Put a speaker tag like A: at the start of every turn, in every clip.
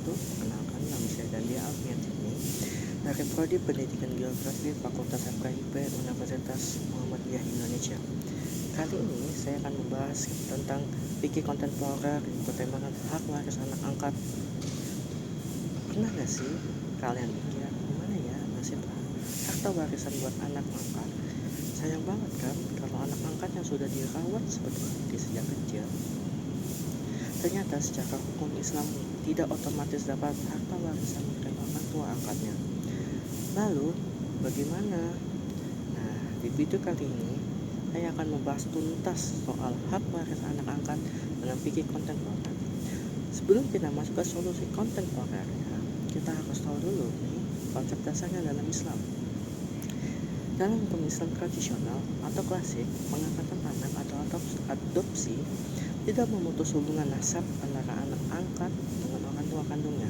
A: wabarakatuh. Perkenalkan, nama saya Dandi Alfiantini dari Prodi Pendidikan Geografi Fakultas FKIP Universitas Muhammadiyah Indonesia. Kali ini saya akan membahas tentang fikih kontemporer yang bertemakan hak waris anak angkat. Pernah gak sih kalian mikir gimana ya nasib harta warisan buat anak angkat? Sayang banget kan kalau anak angkat yang sudah dirawat seperti sejak kecil ternyata secara hukum Islam tidak otomatis dapat harta warisan dari orang tua angkatnya. Lalu bagaimana? Nah, di video kali ini saya akan membahas tuntas soal hak waris anak angkat dalam fikih kontemporer. Sebelum kita masuk ke solusi kontemporer, kita harus tahu dulu nih konsep dasarnya dalam Islam. Dalam hukum Islam tradisional atau klasik, pengangkatan anak atau adopsi tidak memutus hubungan nasab antara anak angkat dengan orang tua kandungnya.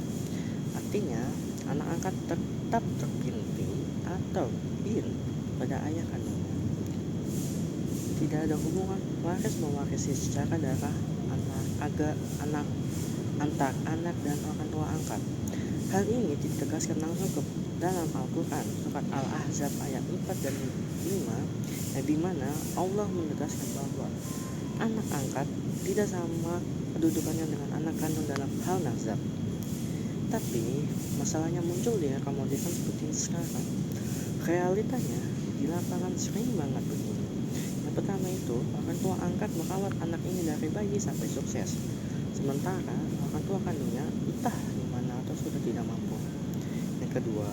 A: Artinya, anak angkat tetap terbinti atau bin pada ayah kandungnya. Tidak ada hubungan waris mewarisi secara darah antar anak dan orang tua angkat. Hal ini ditegaskan langsung dalam Al-Quran surat Al-Ahzab ayat 4 dan 5, yang dimana Allah menegaskan bahwa anak angkat tidak sama kedudukannya dengan anak kandung dalam hal nasab. Tapi masalahnya muncul di era modern seperti sekarang. Realitanya di lapangan sering banget begini. Yang pertama itu, orang tua angkat merawat anak ini dari bayi sampai sukses, sementara orang tua kandungnya entah di mana atau sudah tidak mampu. Yang kedua,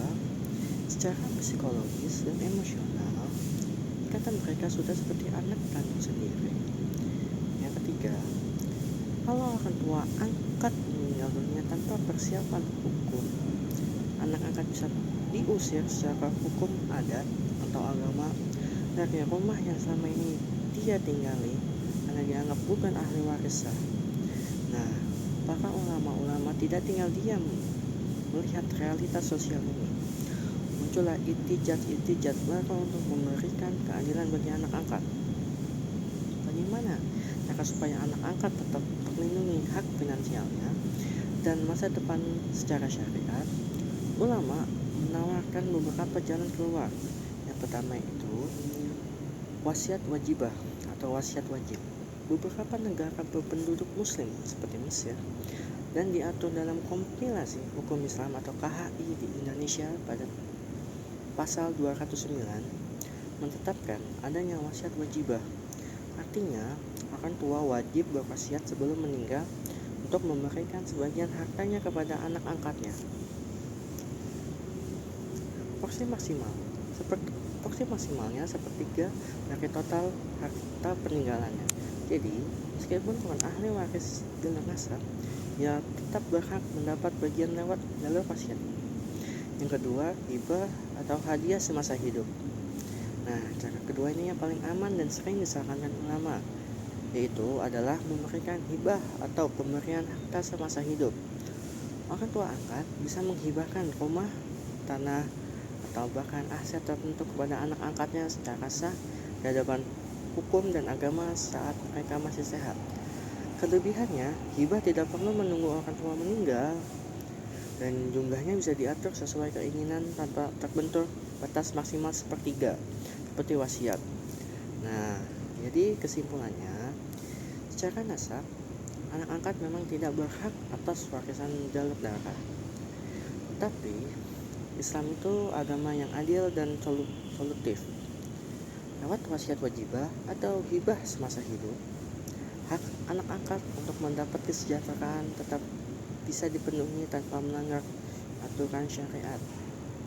A: secara psikologis dan emosional, ikatan mereka sudah seperti anak kandung sendiri. Yang ketiga, kalau orang tua angkat meninggal dunia tanpa persiapan hukum, anak angkat bisa diusir secara hukum adat atau agama dari rumah yang selama ini dia tinggali karena dianggap bukan ahli waris sah. Nah, para ulama-ulama tidak tinggal diam melihat realitas sosial ini. Muncullah itijat baru untuk memberikan keadilan bagi anak angkat. Bagaimana cara supaya anak angkat tetap terlindungi hak finansialnya dan masa depan secara syariat? Ulama menawarkan beberapa jalan keluar. Yang pertama itu wasiat wajibah atau wasiat wajib. Beberapa negara berpenduduk muslim seperti Mesir dan diatur dalam kompilasi hukum Islam atau KHI di Indonesia pada pasal 209 menetapkan adanya wasiat wajibah. Artinya, orang tua wajib berwasiat sebelum meninggal untuk memberikan sebagian hartanya kepada anak angkatnya. Porsi maksimalnya sepertiga dari total harta peninggalannya. Jadi, meskipun bukan ahli waris dengan nasab, ia tetap berhak mendapat bagian lewat jalur wasiat. Yang kedua, hibah atau hadiah semasa hidup. Nah, cara kedua ini yang paling aman dan sering disarankan ulama, yaitu adalah memberikan hibah atau pemberian harta semasa hidup. Orang tua angkat bisa menghibahkan rumah, tanah, atau bahkan aset tertentu kepada anak angkatnya secara sah di hadapan hukum dan agama saat mereka masih sehat. Kelebihannya, hibah tidak perlu menunggu orang tua meninggal dan jumlahnya bisa diatur sesuai keinginan tanpa terbentur batas maksimal sepertiga seperti wasiat. Nah, jadi kesimpulannya, secara nasab anak angkat memang tidak berhak atas warisan jalur darah. Tapi Islam itu agama yang adil dan solutif. Lewat wasiat wajibah atau hibah semasa hidup, hak anak angkat untuk mendapat kesejahteraan tetap bisa dipenuhi tanpa melanggar aturan syariat.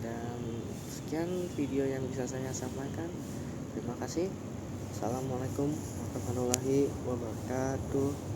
A: Dan sekian video yang bisa saya sampaikan. Terima kasih. Assalamualaikum warahmatullahi wabarakatuh.